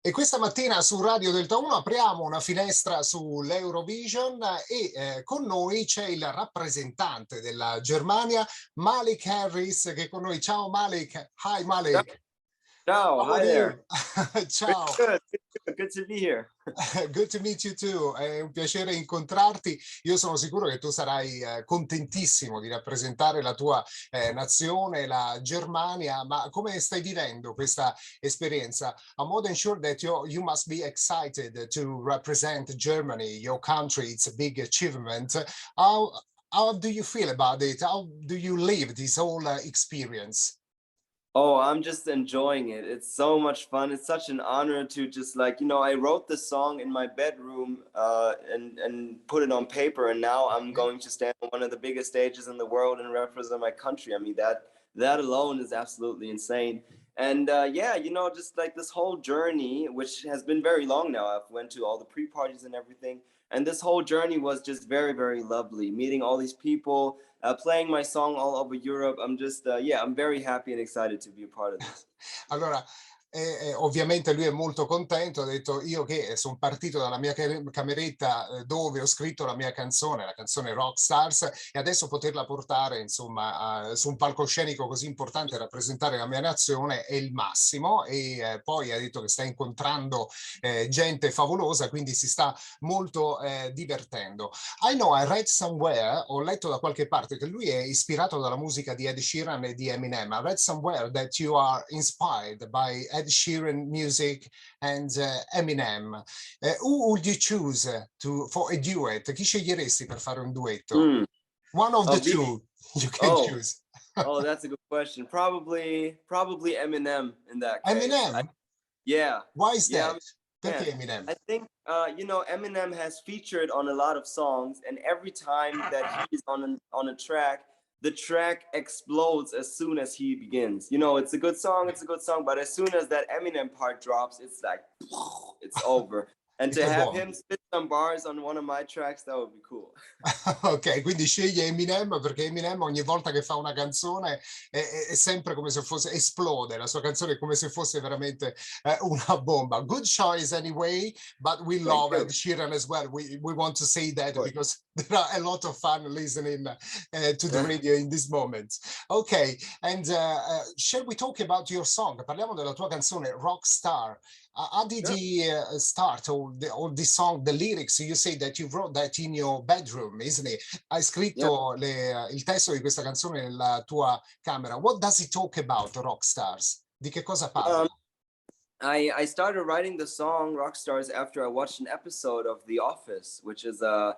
E questa mattina su Radio Delta 1 apriamo una finestra sull'Eurovision e con noi c'è il rappresentante della Germania, Malik Harris, che è con noi. Ciao Malik. Hi Malik. Ciao, How hi are there. you? Ciao. Good to be here. Good to meet you too. È un piacere incontrarti. Io sono sicuro che tu sarai contentissimo di rappresentare la tua nazione, la Germania, ma come stai vivendo questa esperienza? I'm more than sure that you must be excited to represent Germany, your country. It's a big achievement. How do you feel about it? How do you live this whole experience? Oh, I'm just enjoying it. It's so much fun. It's such an honor to just I wrote this song in my bedroom and put it on paper, and now I'm going to stand on one of the biggest stages in the world and represent my country. I mean, that alone is absolutely insane. And just like this whole journey, which has been very long now. I've went to all the pre-parties and everything. And this whole journey was just very, very lovely. Meeting all these people, playing my song all over Europe. I'm very happy and excited to be a part of this. Allora, ovviamente lui è molto contento, ha detto io che sono partito dalla mia cameretta dove ho scritto la mia canzone, la canzone Rockstars, e adesso poterla portare insomma su un palcoscenico così importante e rappresentare la mia nazione è il massimo. E poi ha detto che sta incontrando gente favolosa, quindi si sta molto divertendo. I read somewhere, ho letto da qualche parte che lui è ispirato dalla musica di Ed Sheeran e di Eminem. I read somewhere that you are inspired by Ed Sheeran music and Eminem. Who would you choose for a duet? Chi sceglieresti per fare un duetto? One of the two you can choose. Oh, that's a good question. Probably Eminem in that case. Eminem? Yeah. Why is that? Yeah. Perché Eminem? I think Eminem has featured on a lot of songs, and every time that he's on a track, the track explodes as soon as he begins. It's a good song, but as soon as that Eminem part drops, it's like it's over. And to have him spit some bars on one of my tracks, that would be cool. Ok, quindi sceglie Eminem perché Eminem ogni volta che fa una canzone è sempre come se fosse, esplode, la sua canzone è come se fosse veramente una bomba. Good choice anyway, but we love Ed Sheeran as well. We want to say that because there are a lot of fun listening to the radio in this moment. Ok, and shall we talk about your song? Parliamo della tua canzone Rockstar. How did he start all this song, the lyrics? You say that you wrote that in your bedroom, isn't it? Hai scritto il testo di questa canzone nella tua camera. What does it talk about, Rockstars? Di che cosa parla? I started writing the song Rockstars after I watched an episode of The Office, which is a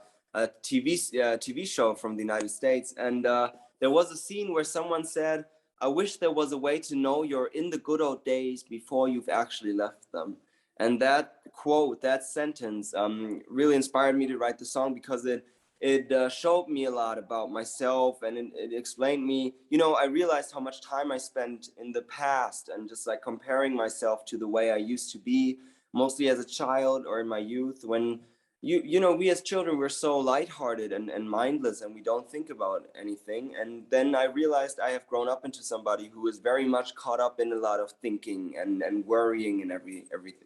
TV show from the United States. And there was a scene where someone said, I wish there was a way to know you're in the good old days before you've actually left them. And that quote, that sentence, really inspired me to write the song because it showed me a lot about myself, and it explained me, I realized how much time I spent in the past and just like comparing myself to the way I used to be, mostly as a child or in my youth, when we as children, we're so lighthearted and mindless, and we don't think about anything. And then I realized I have grown up into somebody who is very much caught up in a lot of thinking and worrying and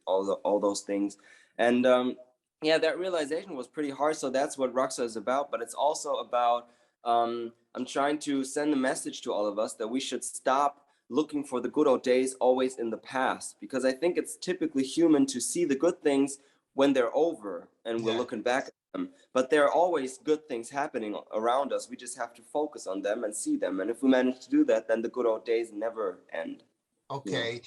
all those things. And that realization was pretty hard. So that's what Rockstar is about. But it's also about I'm trying to send a message to all of us that we should stop looking for the good old days always in the past, because I think it's typically human to see the good things when they're over and we're looking back at them. But there are always good things happening around us. We just have to focus on them and see them. And if we manage to do that, then the good old days never end. Ok.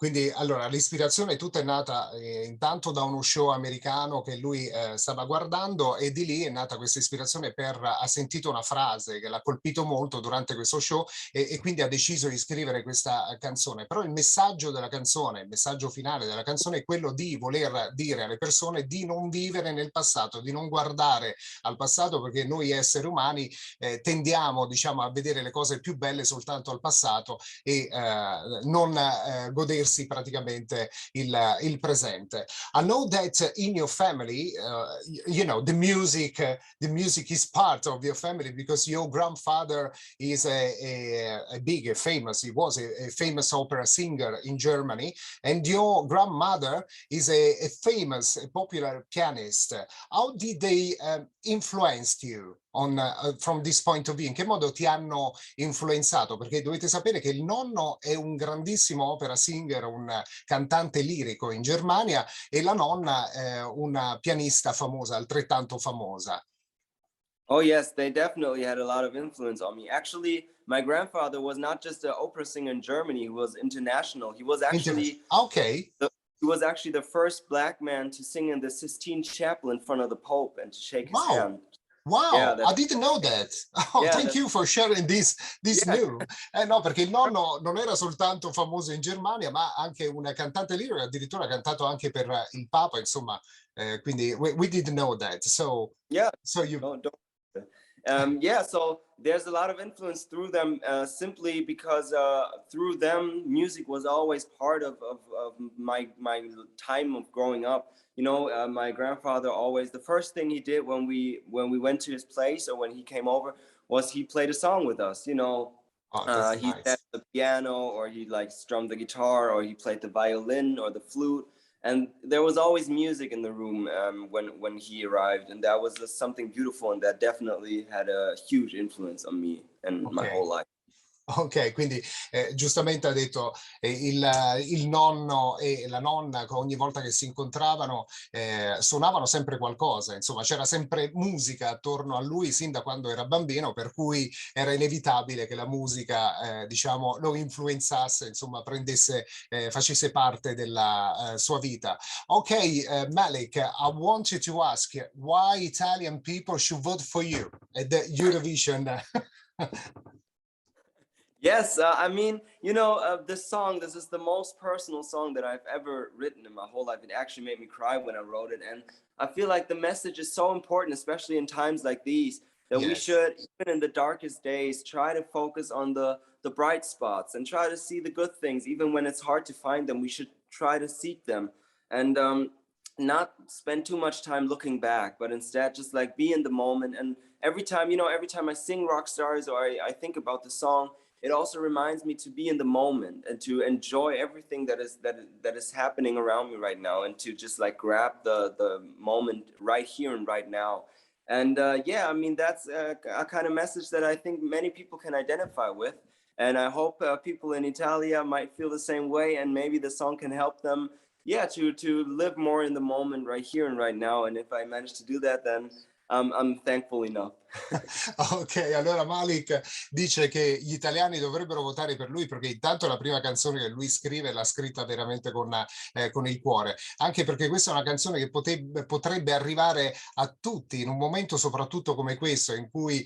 Quindi allora l'ispirazione tutta è nata intanto da uno show americano che lui stava guardando, e di lì è nata questa ispirazione ha sentito una frase che l'ha colpito molto durante questo show e quindi ha deciso di scrivere questa canzone. Però il messaggio della canzone, il messaggio finale della canzone è quello di voler dire alle persone di non vivere nel passato, di non guardare al passato, perché noi esseri umani tendiamo a vedere le cose più belle soltanto al passato e non godersi godersi praticamente il presente. I know that in your family, you know, the music is part of your family because your grandfather is he was a famous opera singer in Germany, and your grandmother is a famous, a popular pianist. How did they influence you from this point of view? In che modo ti hanno influenzato? Perché dovete sapere che il nonno è un grandissimo opera singer, un cantante lirico in Germania, e la nonna è una pianista famosa, altrettanto famosa. Oh yes, they definitely had a lot of influence on me. Actually, my grandfather was not just an opera singer in Germany, he was international. He was actually Okay. he was actually the first black man to sing in the Sistine Chapel in front of the Pope and to shake his Wow. hand. Wow, Yeah, I didn't know that. Oh, yeah, thank you for sharing this yeah. news. No, perché il nonno non era soltanto famoso in Germania, ma anche una cantante lirica, addirittura ha cantato anche per il Papa, insomma, quindi we didn't know that. So, Yeah, so you... don't. Yeah, so there's a lot of influence through them, simply because through them, music was always part of my time of growing up. You know, my grandfather always, the first thing he did when we went to his place or when he came over was he played a song with us. You know, Oh, that's he nice. played the piano, or he like strummed the guitar, or he played the violin or the flute. And there was always music in the room when he arrived, and that was just something beautiful, and that definitely had a huge influence on me and my Okay. whole life. Ok, quindi giustamente ha detto il nonno e la nonna ogni volta che si incontravano suonavano sempre qualcosa, insomma c'era sempre musica attorno a lui sin da quando era bambino, per cui era inevitabile che la musica diciamo lo influenzasse, insomma prendesse, facesse parte della sua vita. Ok, Malik, I wanted to ask why Italian people should vote for you at the Eurovision. Yes, I mean, you know, this is the most personal song that I've ever written in my whole life. It actually made me cry when I wrote it. And I feel like the message is so important, especially in times like these, that we Yes. should, even in the darkest days, try to focus on the bright spots and try to see the good things. Even when it's hard to find them, we should try to seek them and not spend too much time looking back, but instead just like be in the moment. And every time, you know, every time I sing Rockstars or I think about the song, it also reminds me to be in the moment and to enjoy everything that is happening around me right now, and to just like grab the moment right here and right now. And yeah, I mean, that's a kind of message that I think many people can identify with. And I hope people in Italia might feel the same way, and maybe the song can help them, yeah, to live more in the moment right here and right now. And if I manage to do that, then I'm thankful enough. Ok, allora Malik dice che gli italiani dovrebbero votare per lui perché intanto la prima canzone che lui scrive l'ha scritta veramente con il cuore, anche perché questa è una canzone che potrebbe arrivare a tutti in un momento soprattutto come questo, in cui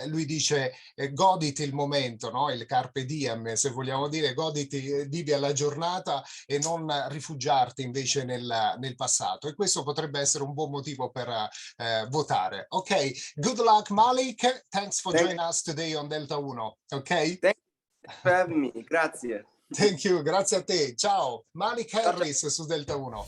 lui dice goditi il momento, no? Il carpe diem, se vogliamo dire, goditi, vivi alla giornata e non rifugiarti invece nel passato, e questo potrebbe essere un buon motivo per votare. Ok, good luck Malik, thanks for joining us today on Delta 1, ok? Thank you for having me, grazie. Thank you, grazie a te, ciao. Malik Harris su Delta 1.